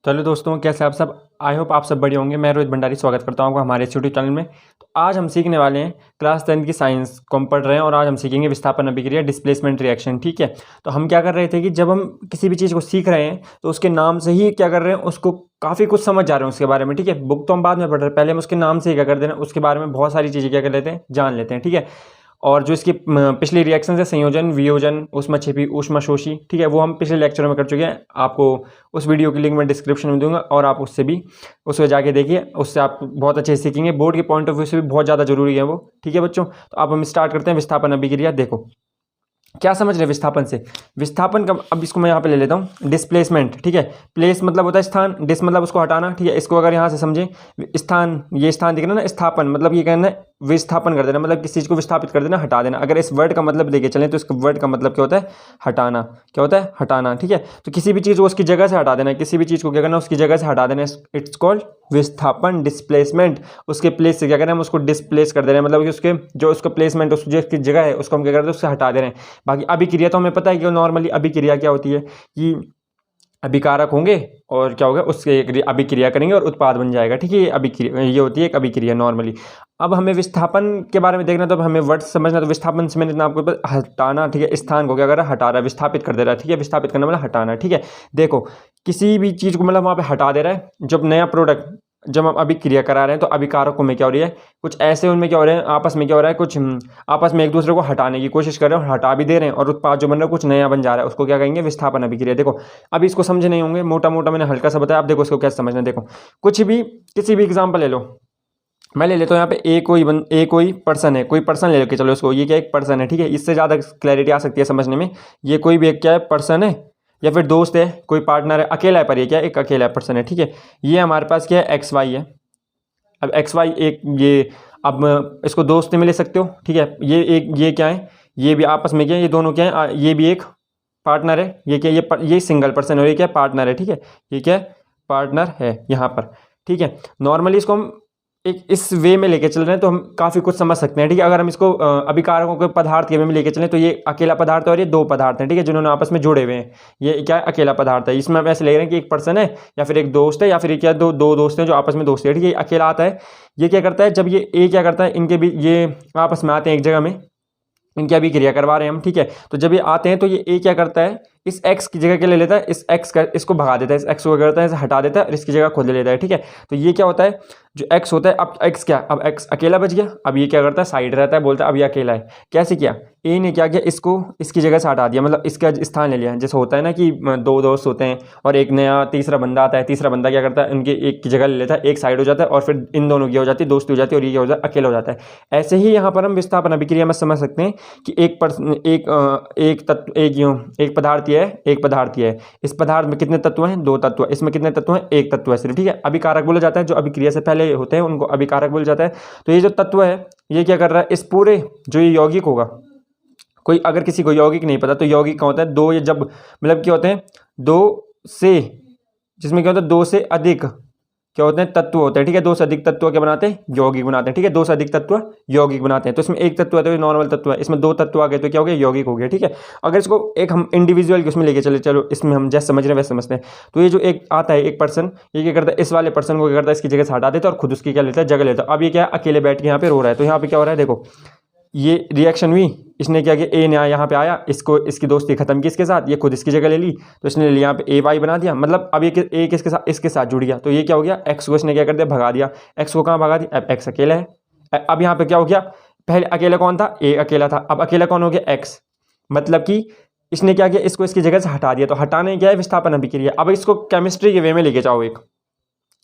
चलो दोस्तों, कैसे आप सब। आई होप आप सब बढ़िया होंगे। मैं रोहित भंडारी स्वागत करता हूँ आपका हमारे इस यूट्यूब चैनल में। तो आज हम सीखने वाले हैं क्लास 10 की साइंस को हम पढ़ रहे हैं और आज हम सीखेंगे विस्थापन अभिक्रिया, डिस्प्लेसमेंट रिएक्शन। ठीक है। तो हम क्या कर रहे थे कि जब हम किसी भी चीज़ को सीख रहे हैं तो उसके नाम से ही क्या कर रहे हैं, उसको काफ़ी कुछ समझ जा रहे हैं उसके बारे में। ठीक है। बुक तो हम बाद में पढ़ रहे हैं, पहले हम उसके नाम से ही क्या कर देना, उसके बारे में बहुत सारी चीज़ें क्या कर लेते हैं, जान लेते हैं। ठीक है। और जो इसकी पिछली रिएक्शन है, संयोजन, वियोजन, ऊष्माक्षेपी, ऊष्माशोषी, ठीक है, वो हम पिछले लेक्चर में कर चुके हैं। आपको उस वीडियो की लिंक मैं डिस्क्रिप्शन में दूंगा और आप उससे भी उसको जाके देखिए, उससे आप बहुत अच्छे से सीखेंगे। बोर्ड के पॉइंट ऑफ व्यू से भी बहुत ज़्यादा जरूरी है वो। ठीक है बच्चों, तो अब हम स्टार्ट करते हैं विस्थापन अभिक्रिया। देखो क्या समझ रहे हैं विस्थापन से। विस्थापन का अब इसको मैं यहाँ पे ले लेता हूँ डिस्प्लेसमेंट। ठीक है। प्लेस मतलब होता है स्थान, डिस मतलब उसको हटाना। ठीक है। इसको अगर यहाँ से समझे, स्थान, ये स्थान दिख रहा है ना, स्थापन मतलब ये कहना है विस्थापन कर देना, मतलब किसी चीज़ को विस्थापित कर देना, हटा देना। अगर इस वर्ड का मतलब देखे चलें तो इसका वर्ड का मतलब क्या होता है, हटाना। क्या होता है, हटाना। ठीक है। तो किसी भी चीज़ को उसकी जगह से हटा देना, किसी भी चीज़ को क्या करना, उसकी जगह से हटा देना, इट्स कॉल्ड विस्थापन, डिस्प्लेसमेंट। उसके प्लेस से क्या करें, हम उसको डिस्प्लेस कर दे रहे हैं, मतलब कि उसके जो उसका प्लेसमेंट, उसकी जगह है, उसको हम क्या कर रहे हैं, उससे हटा दे रहे हैं। बाकी अभिक्रिया तो हमें पता है कि नॉर्मली अभिक्रिया क्या होती है कि अभिकारक होंगे और क्या होगा, उसके अभिक्रिया करेंगे और उत्पाद बन जाएगा। ठीक है। ये अभिक्रिया, ये होती है एक अभिक्रिया नॉर्मली। अब हमें विस्थापन के बारे में देखना, तो अब हमें वर्ड समझना। तो विस्थापन से मैंने आपको हटाना। ठीक है। स्थान को क्या कर रहा है, हटा रहा है, विस्थापित कर दे रहा है। ठीक है। विस्थापित करना मतलब हटाना। ठीक है। देखो किसी भी चीज़ को मतलब वहाँ पे हटा दे रहा है। जब नया प्रोडक्ट, जब हम अभिक्रिया करा रहे हैं तो अभिकारकों में क्या हो रही है, कुछ ऐसे उनमें क्या हो रहे हैं, आपस में क्या हो रहा है, कुछ आपस में एक दूसरे को हटाने की कोशिश कर रहे हैं और हटा भी दे रहे हैं, और उत्पाद जो बन रहा है कुछ नया बन जा रहा है, उसको क्या कहेंगे, विस्थापन अभिक्रिया। देखो अभी इसको समझे नहीं होंगे, मोटा मोटा मैंने हल्का सा बताया। अब देखो इसको कैसे समझना है। देखो कुछ भी, किसी भी एग्जाम्पल ले लो। मैं ले लेता हूँ यहाँ पे ए कोई पर्सन है, कोई पर्सन ले लेके चलो इसको, ये क्या एक पर्सन है। ठीक है। इससे ज़्यादा क्लैरिटी आ सकती है समझने में। ये कोई भी एक क्या है, पर्सन है या फिर दोस्त है, कोई पार्टनर है, अकेला है, पर ये क्या है, एक अकेला पर्सन है। ठीक है। ये हमारे पास क्या है, एक्स वाई है। अब एक्स वाई एक ये, अब इसको दोस्त में ले सकते हो। ठीक है। ये एक, ये क्या है, ये भी आपस में क्या है, ये दोनों क्या है, ये भी एक पार्टनर है। ये क्या, ये सिंगल पर्सन है और ये क्या, पार्टनर है। ठीक है। ये क्या है, पार्टनर है यहाँ पर। ठीक है। नॉर्मली इसको हम एक इस वे में लेके चल रहे हैं तो हम काफ़ी कुछ समझ सकते हैं। ठीक है। अगर हम इसको अभिकारकों के पदार्थ के वे में लेके चलें तो ये अकेला पदार्थ है और ये दो पदार्थ हैं। ठीक है। जिन्होंने आपस में जुड़े हुए हैं, ये क्या है, अकेला पदार्थ है। इसमें हम ऐसे ले रहे हैं कि एक पर्सन है या फिर एक दोस्त है या फिर क्या, दो दो दोस्त हैं जो आपस में दोस्त है। ठीक है। ये अकेला आता है। ये क्या करता है, जब ये ए क्या करता है, इनके भी ये आपस में आते हैं एक जगह में, इनकी अभिक्रिया करवा रहे हैं हम। ठीक है। तो जब ये आते हैं तो ये ए क्या करता है, इस एक्स की जगह क्या ले लेता है, इस एक्स का, इसको भगा देता है, इस एक्स को क्या करता है, इसे हटा देता है और इसकी जगह खुद ले लेता है। ठीक है। तो ये क्या होता है, जो एक्स होता है, अब एक्स क्या, अब एक्स अकेला बच गया। अब ये क्या करता है, साइड रहता है, बोलता है अब ये अकेला है। कैसे किया, ए ने क्या किया, इसको इसकी जगह से हटा दिया, मतलब इसका स्थान ले लिया। जैसे होता है ना कि दो दोस्त होते हैं और एक नया तीसरा बंदा आता है, तीसरा बंदा क्या करता है, उनके एक की जगह ले लेता है, एक साइड हो जाता है और फिर इन दोनों की हो जाती है, दोस्ती हो जाती है और ये क्या हो जाता है, अकेला हो जाता है। ऐसे ही यहाँ पर हम विस्थापन अभिक्रिया में समझ सकते हैं कि एक तत्व, एक पदार्थ ये है, एक पदार्थ ये है। इस पदार्थ में कितने तत्व हैं, दो तत्व। इसमें कितने तत्व हैं, एक तत्व है सिर्फ। ठीक है। अभिकारक बोला जाता है, जो अभिक्रिया से पहले होते हैं उनको अभिकारक बोला जाता है। तो ये जो तत्व है, ये क्या कर रहा है, इस पूरे जो ये यौगिक होगा, कोई अगर किसी को यौगिक नहीं पता तो यौगिक क्या होता है, दो, ये जब मतलब क्या होते हैं, दो से, जिसमें क्या होता है, दो से अधिक क्या होते हैं, तत्व होते हैं। ठीक है। दो से अधिक तत्व क्या बनाते हैं, यौगिक बनाते हैं। ठीक है। दो से अधिक तत्व यौगिक बनाते हैं। तो इसमें एक तत्व है तो ये नॉर्मल तत्व है, इसमें दो तत्व आ गए तो क्या हो गया, यौगिक हो गया। ठीक है। अगर इसको एक हम इंडिविजुअल उसमें लेके चले, चलो इसमें हम जैसे समझ रहे हैं वैसे समझते हैं। तो ये जो एक आता है, एक पर्सन, ये क्या करता है, इस वाले पर्सन को क्या करता है, इसकी जगह से हटा देता है और खुद उसकी क्या लेता है, जगह लेता है। अब ये क्या है, अकेले बैठ के यहाँ पे रो रहा है। तो यहाँ पे क्या हो रहा है, देखो ये रिएक्शन हुई, इसने क्या किया, ए ने यहाँ पे आया, इसको इसकी दोस्ती खत्म की इसके साथ, ये खुद इसकी जगह ले ली, तो इसने ले लिया यहाँ पे ए वाई बना दिया, मतलब अब ये ए किसके साथ, इसके साथ जुड़ गया। तो ये क्या हो गया, एक्स को इसने क्या कर दिया, भगा दिया। एक्स को कहाँ भगा दिया, अब एक्स अकेला है। अब यहाँ पे क्या हो गया, पहले अकेला कौन था, ए अकेला था, अब अकेला कौन हो गया, एक्स। मतलब कि इसने क्या किया, इसको इसकी जगह से हटा दिया। तो हटाने क्या है, विस्थापन अभिक्रिया। अब इसको केमिस्ट्री के वे में लेके जाओ। एक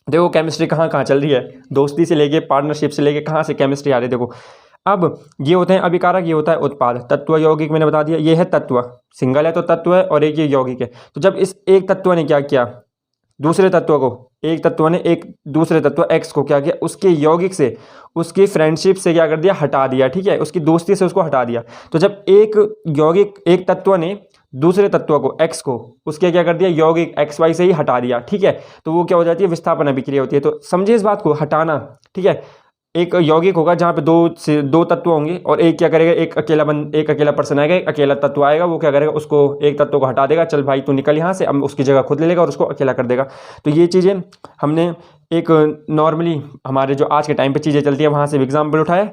देखो केमिस्ट्री कहाँ कहाँ चल रही है, दोस्ती से लेके, पार्टनरशिप से लेके, कहाँ से केमिस्ट्री आ रही है। देखो अब ये होते हैं अभिकारक, ये होता है उत्पाद। तत्व यौगिक मैंने बता दिया, ये है तत्व, सिंगल है तो तत्व है, और एक ये यौगिक है। तो जब इस एक तत्व ने क्या किया, दूसरे तत्व को, एक तत्व ने एक दूसरे तत्व एक्स को क्या किया, उसके यौगिक से, उसकी फ्रेंडशिप से क्या कर दिया, हटा दिया। ठीक है। उसकी दोस्ती से उसको हटा दिया। तो जब एक यौगिक, एक तत्व ने दूसरे तत्व को, एक्स को, उसके क्या कर दिया, यौगिक एक्स वाई से ही हटा दिया। ठीक है। तो वो क्या हो जाती है, विस्थापन अभिक्रिया होती है। तो समझिए इस बात को, हटाना। ठीक है। एक यौगिक होगा जहाँ पे दो तत्व होंगे और एक क्या करेगा, एक अकेला पर्सन आएगा, एक अकेला तत्व आएगा, वो क्या करेगा, उसको एक तत्व को हटा देगा, चल भाई तू निकल यहाँ से, अब उसकी जगह खुद ले लेगा और उसको अकेला कर देगा। तो ये चीज़ें हमने एक नॉर्मली हमारे जो आज के टाइम पे चीज़ें चलती है वहाँ से एग्जाम्पल उठाया।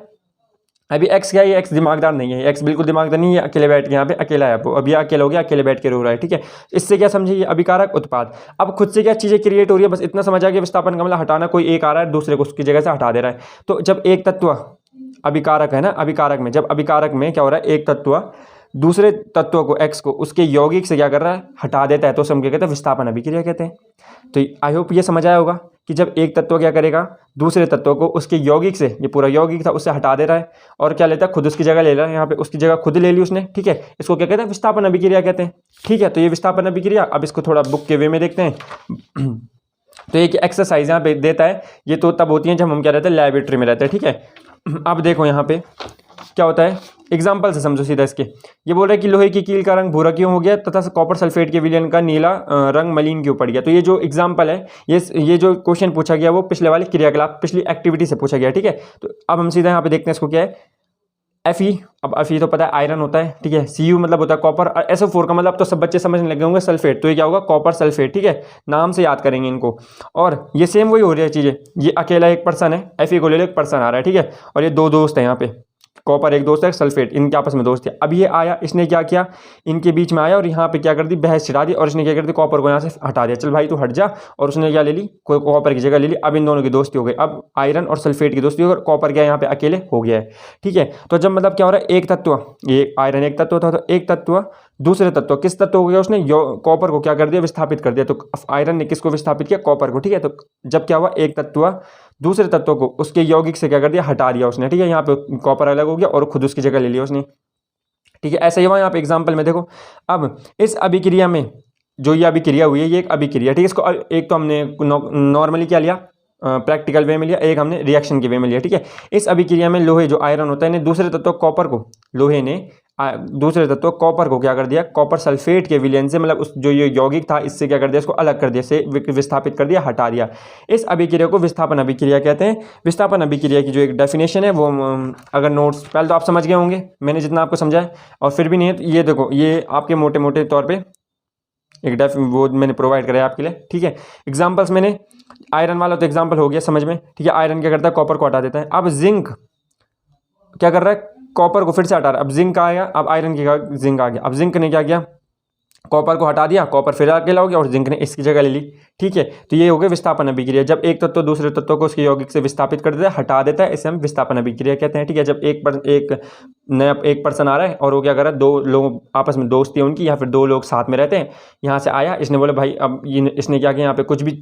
अभी एक्स क्या है, ये एक्स दिमागदार नहीं है, एक्स बिल्कुल दिमागदार नहीं है, अकेले बैठ के यहाँ पे अकेला है, अब ये अकेला हो गया, अकेले बैठ के रो रहा है, ठीक है। इससे क्या समझिए, ये अभिकारक उत्पाद। अब खुद से क्या चीज़ें क्रिएट हो रही है, बस इतना समझ आ गया, विस्थापन का मतलब हटाना, कोई एक आ रहा है दूसरे को उसकी जगह से हटा दे रहा है। तो जब एक तत्व अभिकारक है ना, अभिकारक में जब अभिकारक में क्या हो रहा है, एक तत्व दूसरे तत्व को एक्स को उसके यौगिक से क्या कर रहा है, हटा देता है, तो उसे हम क्या कहते हैं, विस्थापन अभिक्रिया कहते हैं। तो आई होप ये समझ आया होगा कि जब एक तत्व क्या करेगा, दूसरे तत्व को उसके यौगिक से, ये पूरा यौगिक था उससे हटा दे रहा है और क्या लेता है, खुद उसकी जगह ले रहा है, यहाँ पे उसकी जगह खुद ले ली उसने, ठीक है। इसको क्या कहते हैं, विस्थापन अभिक्रिया कहते हैं, ठीक है। तो ये विस्थापन अभिक्रिया, अब इसको थोड़ा बुक के वे में देखते हैं। तो एक एक्सरसाइज यहाँ पे देता है, ये तो तब होती है जब हम क्या रहते हैं, लैबोरेटरी में रहते हैं, ठीक है। अब देखो यहाँ पे क्या होता है, एग्जाम्पल से समझो सीधा इसके। ये बोल रहा है कि लोहे की कील का रंग भूरा क्यों हो गया तथा कॉपर सल्फेट के विलयन का नीला रंग मलिन क्यों पड़ गया। तो ये जो एग्जाम्पल है, ये जो क्वेश्चन पूछा गया वो पिछले वाले क्रियाकलाप, पिछली एक्टिविटी से पूछा गया, ठीक है। तो अब हम सीधा यहाँ पे देखते हैं इसको क्या है, Fe। अब Fe तो पता है आयरन होता है, ठीक है। Cu मतलब होता है कॉपर, और SO4 का मतलब तो सब बच्चे समझने लगे होंगे, सल्फेट। तो ये क्या होगा, कॉपर सल्फेट, ठीक है। नाम से याद करेंगे इनको। और ये सेम वही हो रही है चीज़ें, ये अकेला एक पर्सन है, Fe को ले लो, एक पर्सन आ रहा है, ठीक है। और ये दो दोस्त हैं यहाँ पे, कॉपर एक दोस्त है, सल्फेट इनके आपस में दोस्त है। अब ये आया, इसने क्या किया, इनके बीच में आया और यहाँ पे क्या कर दी, बहस छिड़ा दी, और इसने क्या कर दी, कॉपर को यहाँ से हटा दिया, चल भाई तू हट जा, और उसने क्या ले ली, कोई कॉपर की जगह ले ली। अब इन दोनों की दोस्ती हो गई, अब आयरन और सल्फेट की दोस्ती हो गई, कॉपर क्या यहाँ पे अकेले हो गया है, ठीक है। तो जब मतलब क्या हो रहा है, एक तत्व, ये आयरन एक तत्व था, तो एक तत्व दूसरे तत्व, किस तत्व हो गया, उसने कॉपर को क्या कर दिया, विस्थापित कर दिया। तो आयरन ने किसको विस्थापित किया, कॉपर को, ठीक है। तो जब क्या हुआ, एक तत्व दूसरे तत्व को उसके यौगिक से क्या कर दिया, हटा दिया उसने, ठीक है। यहाँ पे कॉपर अलग हो गया और खुद उसकी जगह ले लिया उसने, ठीक है। ऐसा ही हुआ यहाँ पे एग्जाम्पल में देखो। अब इस अभिक्रिया में जो ये अभिक्रिया हुई है, ये एक अभिक्रिया, ठीक है। इसको एक तो हमने नॉर्मली क्या लिया, प्रैक्टिकल वे में लिया, एक हमने रिएक्शन के वे में लिया, ठीक है। इस अभिक्रिया में लोहे जो आयरन होता है ने दूसरे तत्व कॉपर को, लोहे ने दूसरे तत्व कॉपर को क्या कर दिया, कॉपर सल्फेट के विलयन से, मतलब उस जो ये यौगिक था इससे क्या कर दिया, इसको अलग कर दिया, से विस्थापित कर दिया, हटा दिया। इस अभिक्रिया को विस्थापन अभिक्रिया कहते हैं। विस्थापन अभिक्रिया की जो एक डेफिनेशन है वो अगर नोट्स पहले तो आप समझ गए होंगे, मैंने जितना आपको समझाया, और फिर भी नहीं है तो ये देखो, ये आपके मोटे मोटे तौर पर एक वो मैंने प्रोवाइड कराया आपके लिए, ठीक है। एग्जाम्पल्स मैंने, आयरन वाला तो एग्जाम्पल हो गया समझ में, ठीक है। आयरन क्या करता है, कॉपर को हटा देता है। अब जिंक क्या कर रहा है, कॉपर को फिर से हटा रहा है। अब जिंक आ गया, अब आयरन की जिंक आ गया। अब जिंक ने क्या किया, कॉपर को हटा दिया, कॉपर फिर अकेला हो गया और जिंक ने इसकी जगह ले ली, ठीक है। तो ये हो गया विस्थापन अभिक्रिया, जब एक तत्व दूसरे तत्व को उसके यौगिक से विस्थापित कर देता है, हटा देता है, इसे हम विस्थापन अभिक्रिया कहते हैं, ठीक है। जब एक नया एक पर्सन आ रहा है और वो क्या कर रहा है, दो लोग आपस में दोस्ती है उनकी, या फिर दो लोग साथ में रहते हैं, यहाँ से आया, इसने बोला भाई, अब इसने क्या किया, यहाँ पे कुछ भी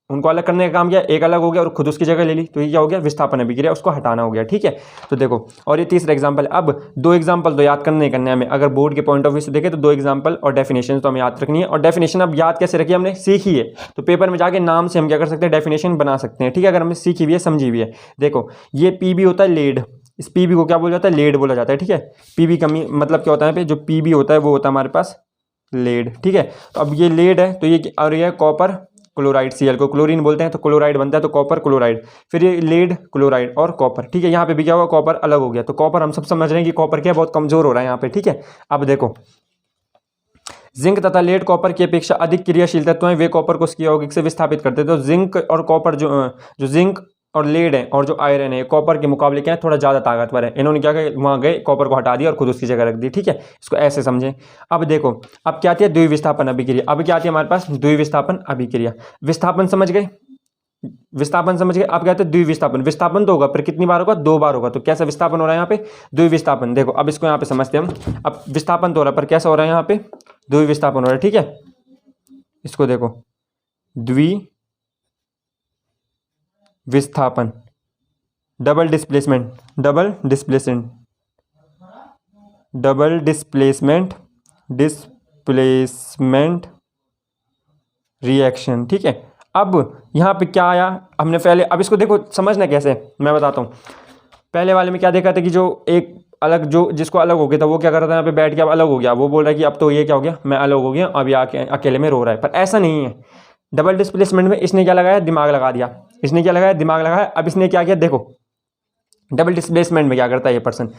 उनको अलग करने का काम किया, एक अलग हो गया और खुद उसकी जगह ले ली, तो ये क्या हो गया, विस्थापन अभिक्रिया, उसको हटाना हो गया, ठीक है। तो देखो, और ये तीसरा एग्जांपल। अब दो एग्जांपल तो याद करने हमें, अगर बोर्ड के पॉइंट ऑफ व्यू से देखें तो दो एग्जांपल और डेफिनेशन तो हमें याद रखनी है। और डेफिनेशन अब याद कैसे रखी, हमने सीखी है, तो पेपर में जाके नाम से हम क्या कर सकते हैं, डेफिनेशन बना सकते हैं, ठीक है, अगर हमने सीखी हुई है, समझी हुई है। देखो, ये पीबी होता है लेड, इस पीबी को क्या बोला जाता है, लेड बोला जाता है, ठीक है। पीबी कमी मतलब क्या होता है, पे जो पीबी होता है वो होता है हमारे पास लेड, ठीक है। तो अब ये लेड है, तो ये और ये कॉपर क्लोराइड, Cl को क्लोरीन बोलते हैं, तो क्लोराइड बनता है, तो कॉपर क्लोराइड, फिर ये लेड क्लोराइड और कॉपर, ठीक है। यहाँ पे भी क्या हुआ, कॉपर अलग हो गया, तो कॉपर हम सब समझ रहे हैं कि कॉपर क्या बहुत कमजोर हो रहा है यहाँ पे, ठीक है। अब देखो, जिंक तथा लेड कॉपर की अपेक्षा अधिक क्रियाशील तत्व हैं, वे कॉपर को उसके यौगिक से विस्थापित करते हैं। तो जिंक और कॉपर जो जिंक और लेड है और जो आयरन है, कॉपर के मुकाबले क्या है, थोड़ा ज़्यादा ताकतवर है। इन्होंने क्या किया, वहाँ गए, कॉपर को हटा दिया और खुद उसकी जगह रख दी, ठीक है। इसको ऐसे समझें। अब देखो, अब क्या आती है, द्विविस्थापन अभिक्रिया। अब क्या आती है हमारे पास, द्विविस्थापन अभिक्रिया। विस्थापन समझ गए, विस्थापन समझ गए। अब क्या आते हैं, द्विविस्थापन। विस्थापन तो होगा, पर कितनी बार होगा, दो बार होगा। तो कैसा विस्थापन हो रहा है यहाँ पे, द्विविस्थापन। देखो, अब इसको यहाँ पे समझते हैं हम। अब विस्थापन तो हो रहा है, पर कैसा हो रहा है यहाँ पे, द्विविस्थापन हो रहा है, ठीक है। इसको देखो, द्विविस्थापन, double displacement, double displacement, double displacement, displacement reaction, ठीक है। अब यहाँ पे क्या आया, हमने पहले, अब इसको देखो समझना कैसे, मैं बताता हूँ। पहले वाले में क्या देखा था कि जो एक अलग, जो जिसको अलग हो गया था वो क्या कर रहा था, यहाँ पे बैठ के अब अलग हो गया, वो बोल रहा है कि अब तो ये क्या हो गया, मैं अलग हो गया, अब ये अकेले में रो रहा है। पर ऐसा नहीं है। डबल डिस्प्लेसमेंट में इसने क्या लगाया, दिमाग लगा दिया। इसने क्या लगाया, दिमाग लगाया। अब इसने क्या किया, देखो, डबल डिस्प्लेसमेंट में क्या करता है ये पर्सन,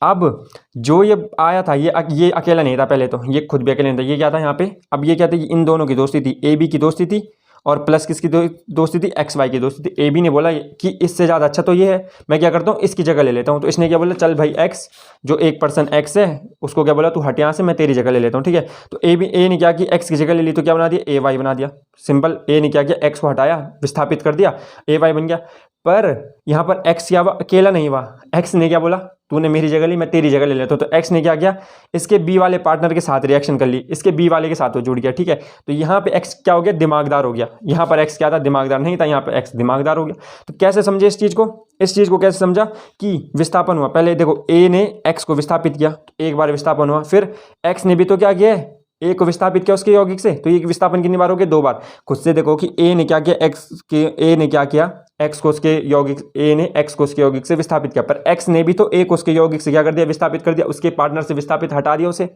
अब जो ये आया था ये अकेला नहीं था पहले, तो ये खुद भी अकेला नहीं था, ये क्या था यहाँ पे, अब ये क्या था, इन दोनों की दोस्ती थी, ए बी की दोस्ती थी और प्लस किसकी दोस्ती थी, एक्स वाई की दोस्ती थी। ए बी ने बोला कि इससे ज़्यादा अच्छा तो ये है, मैं क्या करता हूँ इसकी जगह ले लेता हूँ। तो इसने क्या बोला, चल भाई एक्स, जो एक पर्सन एक्स है उसको क्या बोला, तू हट यहाँ से, मैं तेरी जगह ले लेता हूँ, ठीक है। तो ए ने क्या किया, एक्स की जगह ले ली, तो क्या बना दिया, ए वाई बना दिया। सिंपल, ए ने क्या किया, एक्स को हटाया, विस्थापित कर दिया, ए वाई बन गया। पर यहाँ पर एक्स क्या हुआ, अकेला नहीं हुआ, एक्स ने क्या बोला, तूने मेरी जगह ली, मैं तेरी जगह ले लेता हूँ। तो एक्स ने क्या किया, इसके बी वाले पार्टनर के साथ रिएक्शन कर ली, इसके बी वाले के साथ वो जुड़ गया, ठीक है। तो यहाँ पे एक्स क्या हो गया, दिमागदार हो गया। यहाँ पर एक्स क्या था, दिमागदार नहीं था, यहाँ पर एक्स दिमागदार हो गया। तो कैसे समझे इस चीज़ को, इस चीज़ को कैसे समझा कि विस्थापन हुआ, पहले देखो ए ने एक्स को विस्थापित किया, एक बार विस्थापन हुआ, फिर एक्स ने भी तो क्या किया है, ए को विस्थापित किया उसके यौगिक से, तो ये विस्थापन कितनी बार हो गया, 2 बार। खुद से देखो कि ए ने क्या किया, ए ने क्या किया, एक्स को उसके यौगिक, ए ने एक्स को उसके यौगिक से विस्थापित किया, पर एक्स ने भी तो ए को उसके यौगिक से क्या कर दिया, विस्थापित कर दिया, उसके पार्टनर से विस्थापित हटा दिया उसे।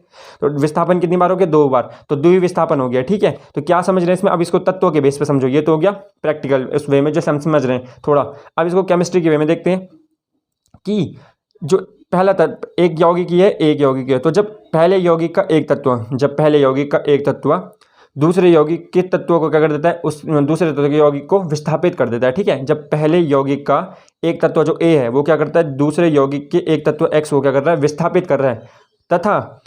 तो विस्थापन कितनी बार हो गया, 2 बार, तो द्वि विस्थापन हो गया, ठीक है। तो क्या समझ रहे हैं इसमें, अब इसको तत्वों के बेस पे समझो, ये तो हो गया प्रैक्टिकल उस वे में जैसे हम समझ रहे हैं थोड़ा। अब इसको केमिस्ट्री के वे में देखते हैं कि जो पहला तत्व, एक यौगिक है, एक यौगिक है, तो जब पहले यौगिक का एक तत्व, जब पहले यौगिक का एक तत्व दूसरे यौगिक के तत्वों को क्या कर देता है, उस दूसरे तत्व के यौगिक को विस्थापित कर देता है, ठीक है। जब पहले यौगिक का एक तत्व जो ए है वो क्या करता है, दूसरे यौगिक के एक तत्व एक्स को क्या कर रहा है, विस्थापित कर रहा है, तथा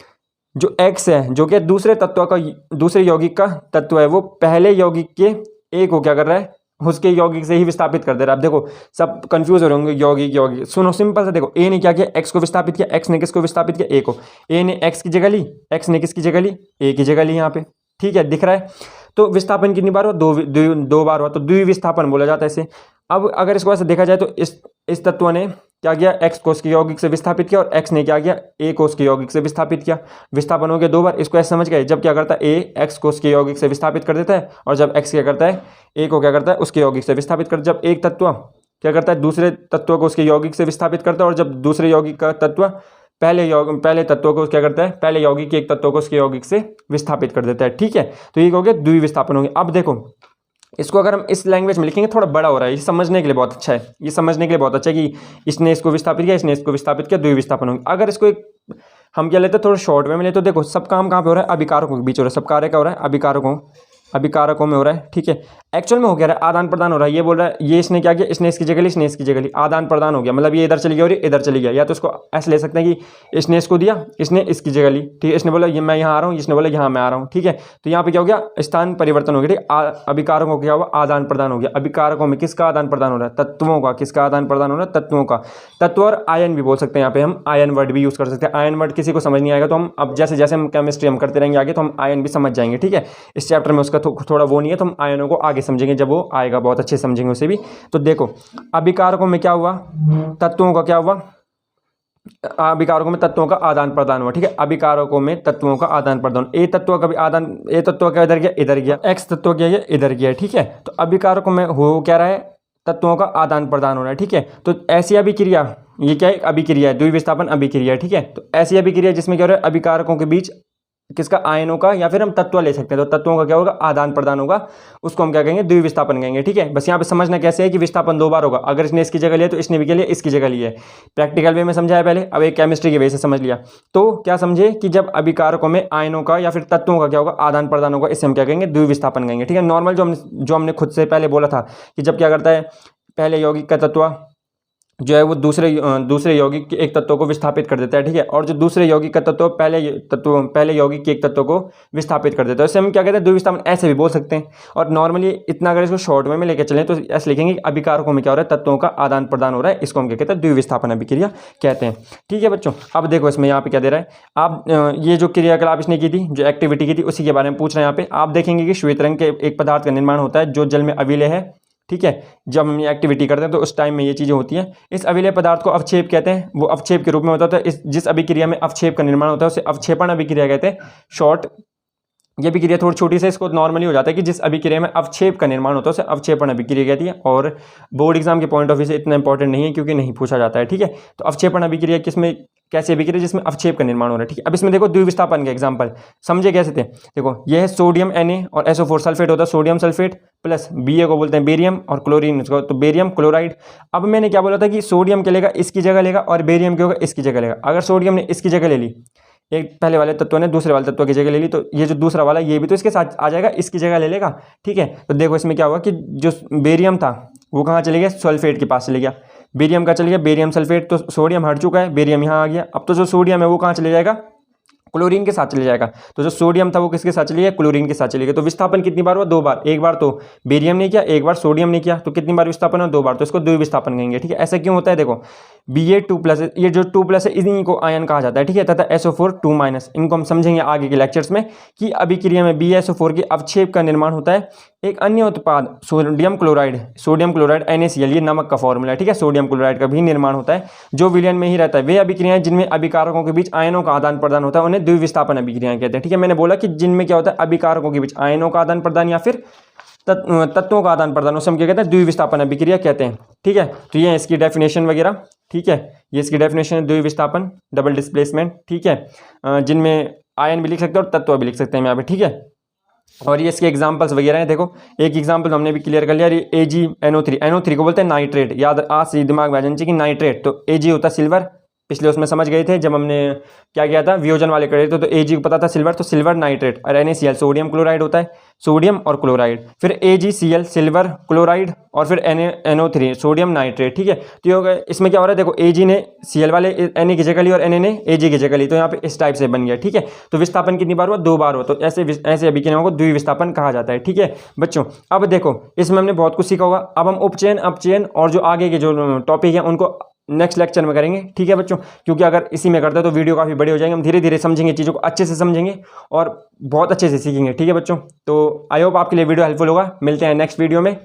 जो एक्स है जो कि दूसरे तत्व का, दूसरे यौगिक का तत्व है, वो पहले यौगिक के ए को क्या कर रहा है, उसके यौगिक से ही विस्थापित कर दे रहा है। अब देखो सब कंफ्यूज हो रहे होंगे, यौगिक यौगिक, सुनो सिंपल सा देखो, ए ने क्या किया, एक्स को विस्थापित किया, एक्स ने किसको विस्थापित किया, ए को। ए ने एक्स की जगह ली, एक्स ने किसकी जगह ली, ए की जगह ली, यहाँ पे ठीक है, दिख रहा है। तो विस्थापन कितनी बार हुआ, दो बार हुआ, तो द्विविस्थापन बोला जाता है इसे। अब अगर इसको ऐसे देखा जाए तो इस तत्व ने क्या किया, एक्स को उसके यौगिक से विस्थापित किया और एक्स ने क्या किया, ए को उसके यौगिक से विस्थापित किया। विस्थापन हो गया 2 बार, इसको ऐसे समझ गए। जब क्या करता है, ए एक्स को उसके यौगिक से विस्थापित कर देता है और जब एक्स क्या करता है, ए को क्या करता है, उसके यौगिक से विस्थापित कर। जब एक तत्व क्या करता है, दूसरे तत्व को उसके यौगिक से विस्थापित करता है और जब दूसरे यौगिक का तत्व पहले तत्व को क्या करता है, पहले यौगिक के एक तत्व को उसके यौगिक से विस्थापित कर देता है, ठीक है। तो ये हो गया द्विविस्थापन हो गया। अब देखो इसको अगर हम इस लैंग्वेज में लिखेंगे थोड़ा बड़ा हो रहा है, ये समझने के लिए बहुत अच्छा है, ये समझने के लिए बहुत अच्छा है कि इसने इसको विस्थापित किया, इसने इसको विस्थापित किया, द्विविस्थापन होंगे। अगर इसको एक हम क्या लेते हैं थोड़ा शॉर्ट वे में ले, तो देखो सब काम कहाँ पे हो रहा है, अभिकारकों के बीच हो रहा है, सब कार्य का हो रहा है अभिकारकों में हो रहा है, ठीक है। एक्चुअल में हो गया आदान प्रदान हो रहा है, ये बोल रहा है, ये इसने क्या किया, इसने इसकी जगह ली, इसने इसकी जगह ली, आदान प्रदान हो गया, मतलब ये इधर चली गया और ये इधर चली गया। या तो इसको ऐसे ले सकते हैं कि इसने इसको दिया, इसने इसकी जगह ली, ठीक है। इसने बोला ये मैं यहाँ आ रहा हूँ, इसने बोला यहाँ मैं आ रहा हूँ, ठीक है। तो यहाँ पे क्या हो गया, स्थान परिवर्तन हो गया, ठीक। अभिकारकों को क्या हुआ, आदान प्रदान हो गया। अभिकारकों में किसका आदान प्रदान हो रहा है, तत्वों का। किसका आदान प्रदान हो रहा है, तत्वों का। तत्व और आयन भी बोल सकते हैं, यहाँ पे हम आयन वर्ड भी यूज़ कर सकते हैं। आयन वर्ड किसी को समझ नहीं आएगा तो हम अब जैसे जैसे हम केमिस्ट्री हम करते रहेंगे आगे तो हम आयन भी समझ जाएंगे, ठीक है। इस चैप्टर में उसका थोड़ा वो नहीं है, तो हम आयनों को आगे समझेंगे, जब वो आएगा बहुत अच्छे समझेंगे उसे भी। तो देखो अभिकारकों में क्या हुआ, तत्वों का क्या हुआ, अभिकारकों में तत्वों का आदान प्रदान हुआ, ठीक है। अभिकारकों में तत्वों का आदान प्रदान, ए तत्व का इधर गया, इधर गया, एक्स तत्व क्या गया, इधर गया, ठीक है। तो अभिकारकों में हो क्या रहा है, तत्वों का आदान प्रदान हो रहा है, ठीक है। तो ऐसी अभिक्रिया, ये क्या है, अभिक्रिया है, द्विविस्थापन अभिक्रिया है, ठीक है। तो ऐसी अभिक्रिया जिसमें क्या हो रहा है, अभिकारकों के बीच किसका, आयनों का, या फिर हम तत्व ले सकते हैं। तो तत्वों का क्या होगा, आदान प्रदान होगा, उसको हम क्या कहेंगे, द्विविस्थापन कहेंगे, ठीक है। बस यहाँ पे समझना कैसे है कि विस्थापन 2 बार होगा, अगर इसने इसकी जगह लिया तो इसने भी क्या लिया, इसकी जगह लिया है। प्रैक्टिकल वे में समझाया पहले, अब एक केमिस्ट्री के वे से समझ लिया। तो क्या समझे कि जब अभिकारकों में आयनों का या फिर तत्वों का क्या होगा, आदान प्रदान होगा, इससे हम क्या कहेंगे, द्विविस्थापन कहेंगे, ठीक है। नॉर्मल जो हमने खुद से पहले बोला था कि जब क्या करता है, पहले यौगिक का तत्व जो है वो दूसरे यौगिक के एक तत्व को विस्थापित कर देता है, ठीक है। और जो दूसरे यौगिक का तत्व पहले यौगिक के एक तत्व को विस्थापित कर देता है, इससे हम क्या कहते हैं, द्विविस्थापन ऐसे भी बोल सकते हैं। और नॉर्मली इतना अगर इसको शॉर्ट में लेकर चलें तो ऐसे लिखेंगे कि अभिकारकों में क्या हो रहा है, तत्वों का आदान प्रदान हो रहा है, इसको हम क्या कहते हैं, द्विविस्थापन अभिक्रिया कहते हैं, ठीक है बच्चों। अब देखो इसमें यहाँ पे क्या दे रहा है, आप ये जो क्रियाकलाप इसने की थी, जो एक्टिविटी की थी, उसी के बारे में पूछ रहे हैं यहाँ पे। आप देखेंगे कि श्वेत रंग के एक पदार्थ का निर्माण होता है जो जल में अविलेय है, ठीक है। जब हम ये एक्टिविटी करते हैं तो उस टाइम में ये चीज़ें होती हैं। इस अविलेय पदार्थ को अवक्षेप कहते हैं, वो अवक्षेप के रूप में होता है। जिस अभिक्रिया में अवक्षेप का निर्माण होता है उसे अवक्षेपण अभिक्रिया कहते हैं, शॉर्ट ये अभिक्रिया थोड़ी छोटी से, इसको नॉर्मली हो जाता है कि जिस अभिक्रिया में अवक्षेप का निर्माण होता है उसे अवक्षेपण अभिक्रिया कहती है। और बोर्ड एग्जाम के पॉइंट ऑफ व्यू से इतना इंपॉर्टेंट नहीं है क्योंकि नहीं पूछा जाता है, ठीक है। तो अवक्षेपण अभिक्रिया किसमें, कैसी अभिक्रिया जिसमें अवक्षेप का निर्माण हो रहा है, ठीक है। अब इसमें देखो द्विविस्थापन के एग्जाम्पल समझे कैसे थे। देखो यह है सोडियम Na और SO4 सल्फेट होता है सोडियम सल्फेट, प्लस Ba को बोलते हैं बेरियम और क्लोरीन इसको तो बेरियम क्लोराइड। अब मैंने क्या बोला था कि सोडियम क्या लेगा, इसकी जगह लेगा, और बेरियम क्या होगा, इसकी जगह लेगा। अगर सोडियम ने इसकी जगह ले ली, एक पहले वाले तत्व ने दूसरे वाले तत्व की जगह ले ली, तो ये जो दूसरा वाला ये भी तो इसके साथ आ जाएगा, इसकी जगह ले लेगा, ठीक है। तो देखो इसमें क्या होगा कि जो बेरियम था वो कहाँ चले गया, सल्फेट के पास चले गया। बेरियम का चले गया बेरियम सल्फेट, तो सोडियम हट चुका है, बेरियम यहाँ आ गया। अब तो जो सोडियम है वो कहाँ चले जाएगा, क्लोरीन के साथ चले जाएगा। तो जो सोडियम था वो किसके साथ चले गया, क्लोरीन के साथ चले गया। तो विस्थापन कितनी बार हुआ, 2 बार। एक बार तो बेरियम ने किया, एक बार सोडियम ने किया। तो कितनी बार विस्थापन हुआ, 2 बार। तो इसको द्विविस्थापन कहेंगे, ठीक है। ऐसा क्यों होता है, देखो Ba2+, ये जो 2+ है इन्हीं को आयन कहा जाता है, ठीक है, तथा SO4 2-। इनको हम समझेंगे आगे के लेक्चर्स में कि अभिक्रिया में BaSO4 के अवक्षेप का निर्माण होता है। एक अन्य उत्पाद सोडियम क्लोराइड NaCl, ये नमक का फॉर्मूला है, ठीक है। सोडियम क्लोराइड का भी निर्माण होता है जो विलयन में ही रहता है। वे अभिक्रियाएं जिनमें अभिकारकों के बीच आयनों का आदान प्रदान होता है उन्हें द्विविस्थापन अभिक्रियाएं कहते हैं, ठीक है। मैंने बोला कि जिनमें क्या होता है, अभिकारकों के बीच आयनों का आदान प्रदान या फिर तत्वों का आदान प्रदान, उसे हम क्या कहते हैं, द्विविस्थापन अभिक्रिया कहते हैं, ठीक है। तो ये है इसकी डेफिनेशन वगैरह, ठीक है। ये इसकी डेफिनेशन है, द्विविस्थापन डबल डिस्प्लेसमेंट, ठीक है। जिनमें आयन भी लिख सकते हैं और तत्व भी लिख सकते हैं यहाँ पे, ठीक है। और ये इसके एग्जांपल्स वगैरह हैं। देखो एक एग्जांपल हमने भी क्लियर कर लिया, AgNO3 को बोलते हैं नाइट्रेट। याद आज से दिमाग में आ जाना चाहिए कि नाइट्रेट, तो Ag होता है सिल्वर, पिछले उसमें समझ गए थे जब हमने क्या किया था, वियोजन वाले करे थे। तो Ag को पता था सिल्वर, तो सिल्वर नाइट्रेट। और NaCl सोडियम क्लोराइड होता है, सोडियम और क्लोराइड। फिर AgCl सिल्वर क्लोराइड, और फिर NO3 सोडियम नाइट्रेट, ठीक है। तो ये हो गया, इसमें क्या हो रहा है, देखो Ag ने Cl वाले Na की जगह ली और Na ने Ag की जगह ली, तो यहाँ पे इस टाइप से बन गया, ठीक है। तो विस्थापन कितनी बार हुआ, 2 बार हुआ। तो ऐसे अभिक्रियाओं को द्विविस्थापन कहा जाता है, ठीक है बच्चों। अब देखो इसमें हमने बहुत कुछ सीखा होगा। अब हम उपचयन अपचयन और जो आगे के जो टॉपिक है उनको नेक्स्ट लेक्चर में करेंगे, ठीक है बच्चों। क्योंकि अगर इसी में करते हैं तो वीडियो काफ़ी बड़े हो जाएंगे, हम धीरे धीरे समझेंगे, चीज़ों को अच्छे से समझेंगे और बहुत अच्छे से सीखेंगे, ठीक है बच्चों। तो आई होप आपके लिए वीडियो हेल्पफुल होगा। मिलते हैं नेक्स्ट वीडियो में।